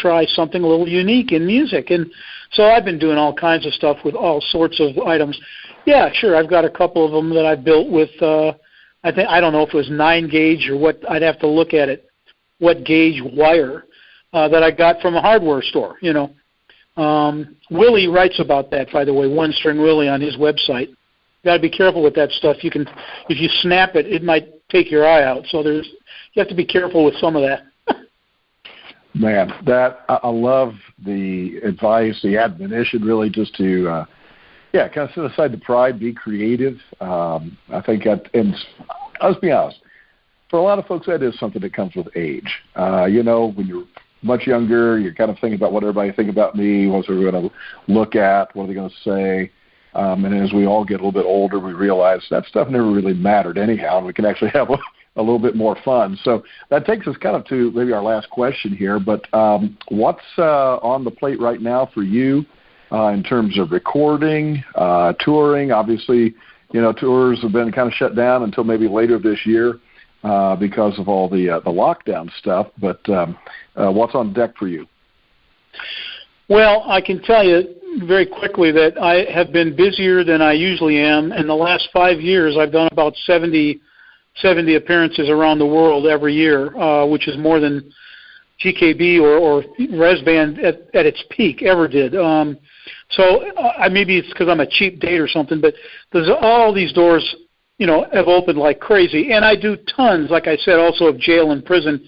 try something a little unique in music. And so I've been doing all kinds of stuff with all sorts of items. Yeah, sure, I've got a couple of them that I built with, I don't know if it was 9-gauge or what, I'd have to look at it, what gauge wire that I got from a hardware store, you know. Willie writes about that, by the way, One String Willie on his website. Got to be careful with that stuff. You can, if you snap it, it might take your eye out. So you have to be careful with some of that. Man, I love the advice, the admonition, really, just to kind of set aside the pride, be creative. I think, and let's be honest, for a lot of folks, that is something that comes with age. You know, when you're much younger, you're kind of thinking about what everybody think about me, what are they going to look at, what are they going to say. And as we all get a little bit older, we realize that stuff never really mattered anyhow, and we can actually have a little bit more fun. So that takes us kind of to maybe our last question here, but what's on the plate right now for you in terms of recording, touring? Obviously, you know, tours have been kind of shut down until maybe later this year because of all the lockdown stuff, but what's on deck for you? Well, I can tell you very quickly that I have been busier than I usually am. In the last 5 years, I've done about 70 appearances around the world every year, which is more than GKB or Resband at its peak ever did. So maybe it's because I'm a cheap date or something, but there's all these doors, you know, have opened like crazy. And I do tons, like I said, also of jail and prison.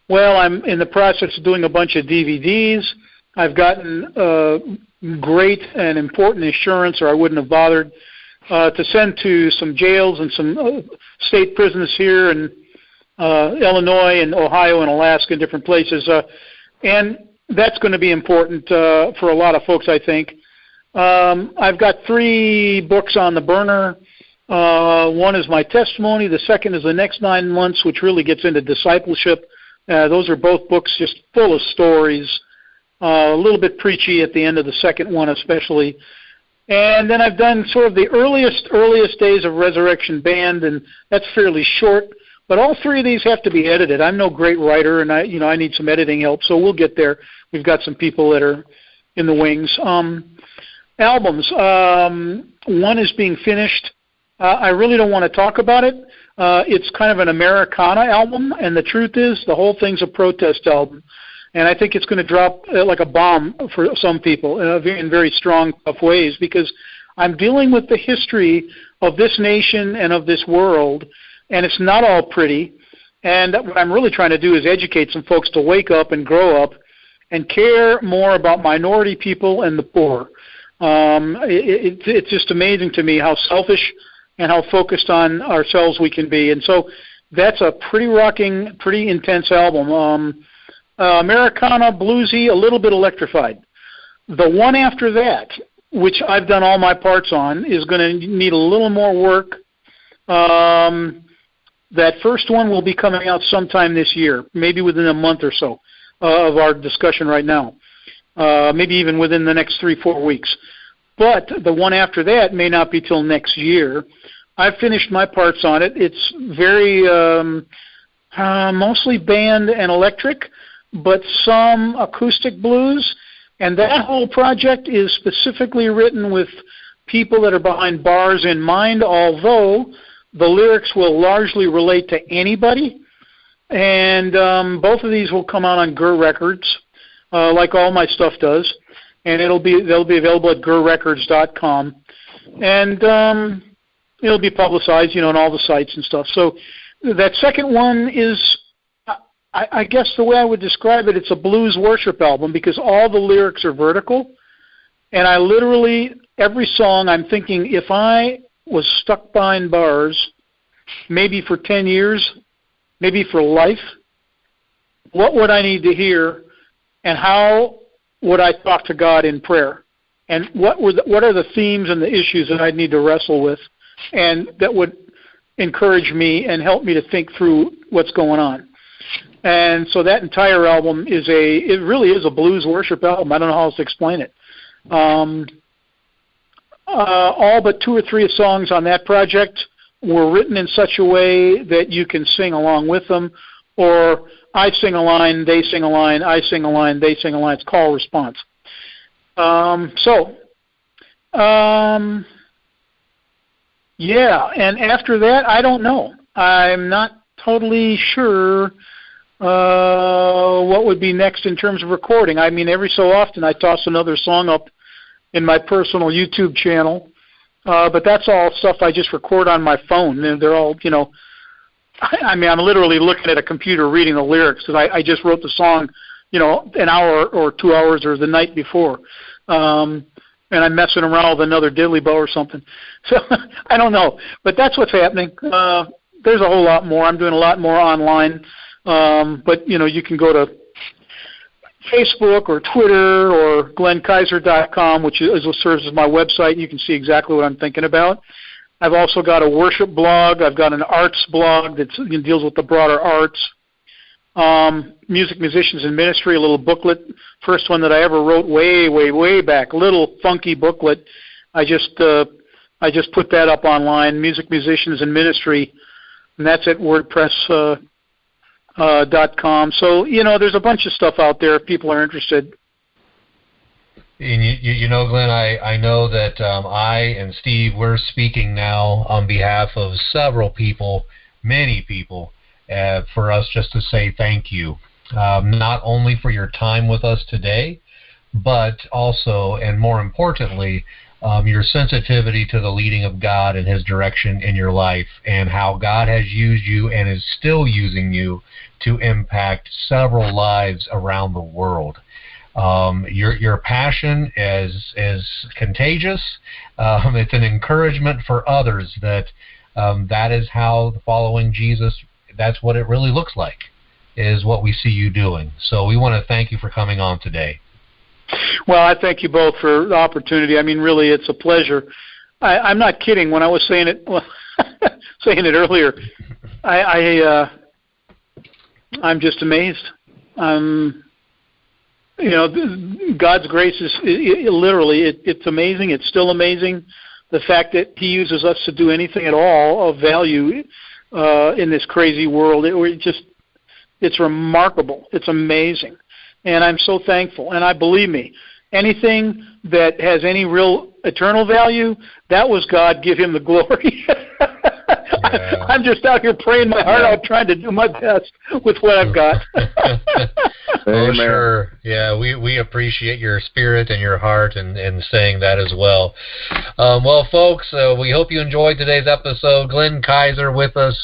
Well, I'm in the process of doing a bunch of DVDs. I've gotten great and important insurance, or I wouldn't have bothered, to send to some jails and some state prisons here in Illinois and Ohio and Alaska and different places. And that's going to be important for a lot of folks, I think. I've got 3 books on the burner. One is my testimony. The second is The Next 9 Months, which really gets into discipleship. Those are both books just full of stories, a little bit preachy at the end of the second one especially. And then I've done sort of the earliest days of Resurrection Band, and that's fairly short. But all 3 of these have to be edited. I'm no great writer, and I need some editing help, so we'll get there. We've got some people that are in the wings. Albums. One is being finished. I really don't want to talk about it. It's kind of an Americana album, and the truth is the whole thing's a protest album. And I think it's going to drop like a bomb for some people in very strong, tough ways, because I'm dealing with the history of this nation and of this world, and it's not all pretty. And what I'm really trying to do is educate some folks to wake up and grow up and care more about minority people and the poor. It's just amazing to me how selfish and how focused on ourselves we can be. And so that's a pretty rocking, pretty intense album. Americana, bluesy, a little bit electrified. The one after that, which I've done all my parts on, is going to need a little more work. That first one will be coming out sometime this year, maybe within a month or so of our discussion right now, maybe even within the next 3-4 weeks. But the one after that may not be till next year. I've finished my parts on it. It's very mostly band and electric, but some acoustic blues. And that whole project is specifically written with people that are behind bars in mind, although the lyrics will largely relate to anybody. And both of these will come out on Gurr Records, like all my stuff does. And they'll be available at gurrecords.com. And it'll be publicized, on all the sites and stuff. So that second one is, I guess the way I would describe it, it's a blues worship album because all the lyrics are vertical. And I literally, every song, I'm thinking, if I was stuck behind bars, maybe for 10 years, maybe for life, what would I need to hear, and how would I talk to God in prayer? And what are the themes and the issues that I'd need to wrestle with, and that would encourage me and help me to think through what's going on? And so that entire album it really is a blues worship album. I don't know how else to explain it. All but 2 or 3 songs on that project were written in such a way that you can sing along with them, or I sing a line, they sing a line, I sing a line, they sing a line. It's call response. Yeah, and after that, I don't know. I'm not totally sure what would be next in terms of recording. I mean, every so often I toss another song up in my personal YouTube channel, but that's all stuff I just record on my phone. And they're all, I mean, I'm literally looking at a computer reading the lyrics because I just wrote the song, an hour or 2 hours or the night before. And I'm messing around with another diddly bow or something. So I don't know, but that's what's happening. There's a whole lot more. I'm doing a lot more online, but you can go to Facebook or Twitter or glennkaiser.com, which serves as my website. You can see exactly what I'm thinking about. I've also got a worship blog. I've got an arts blog that deals with the broader arts. Music, Musicians, and Ministry, a little booklet. First one that I ever wrote way back. Little funky booklet. I just put that up online. Music, Musicians, and Ministry, and that's at WordPress. .com. So there's a bunch of stuff out there if people are interested. And Glenn, I know that I and Steve, we're speaking now on behalf of several people, many people, for us just to say thank you, not only for your time with us today, but also, and more importantly, your sensitivity to the leading of God and His direction in your life, and how God has used you and is still using you to impact several lives around the world. Your passion is contagious. It's an encouragement for others that that is how following Jesus, that's what it really looks like, is what we see you doing. So we want to thank you for coming on today. Well, I thank you both for the opportunity. I mean, really, it's a pleasure. I'm not kidding when I was saying it saying it earlier. I'm just amazed. God's grace is literally, it's amazing. It's still amazing. The fact that He uses us to do anything at all of value in this crazy world, it's remarkable. It's amazing. And I'm so thankful. And believe me, anything that has any real eternal value, that was God. Give Him the glory. Yeah. I'm just out here praying my heart out, trying to do my best with what I've got. Oh, sure. Yeah, we appreciate your spirit and your heart and saying that as well. Well, folks, we hope you enjoyed today's episode. Glenn Kaiser with us.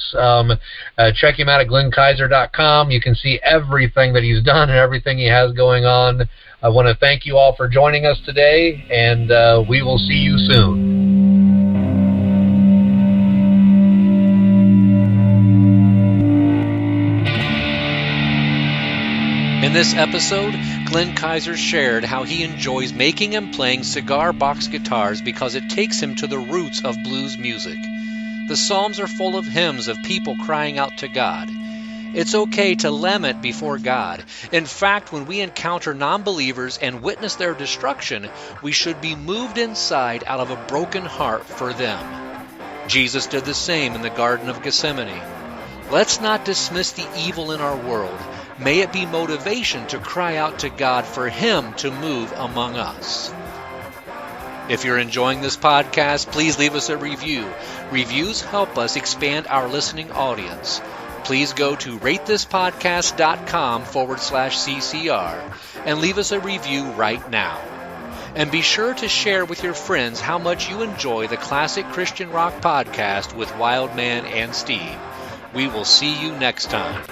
Check him out at glennkaiser.com. You can see everything that he's done and everything he has going on. I want to thank you all for joining us today, and we will see you soon. In this episode, Glenn Kaiser shared how he enjoys making and playing cigar box guitars because it takes him to the roots of blues music. The Psalms are full of hymns of people crying out to God. It's okay to lament before God. In fact, when we encounter non-believers and witness their destruction, we should be moved inside out of a broken heart for them. Jesus did the same in the Garden of Gethsemane. Let's not dismiss the evil in our world. May it be motivation to cry out to God for Him to move among us. If you're enjoying this podcast, please leave us a review. Reviews help us expand our listening audience. Please go to ratethispodcast.com/CCR and leave us a review right now. And be sure to share with your friends how much you enjoy the Classic Christian Rock Podcast with Wildman and Steve. We will see you next time.